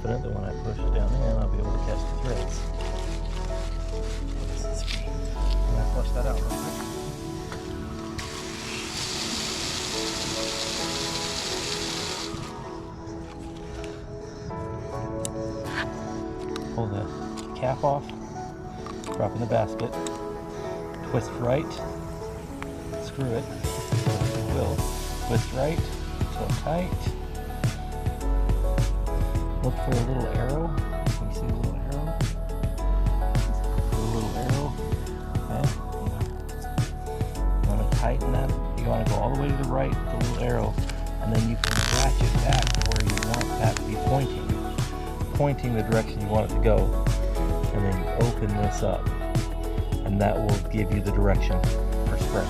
confident that when I push it down in, I'll be able to catch the threads. I'm going to flush that out real quick. Pull the cap off, drop in the basket, twist right, screw it, will, twist right, pull tight, look for a little arrow. Can you see a little arrow? A little arrow, okay. You want to tighten that, you want to go all the way to the right with the little arrow, and then you can ratchet back to where you want that to be pointing the direction you want it to go, and then you open this up, and that will give you the direction for spread.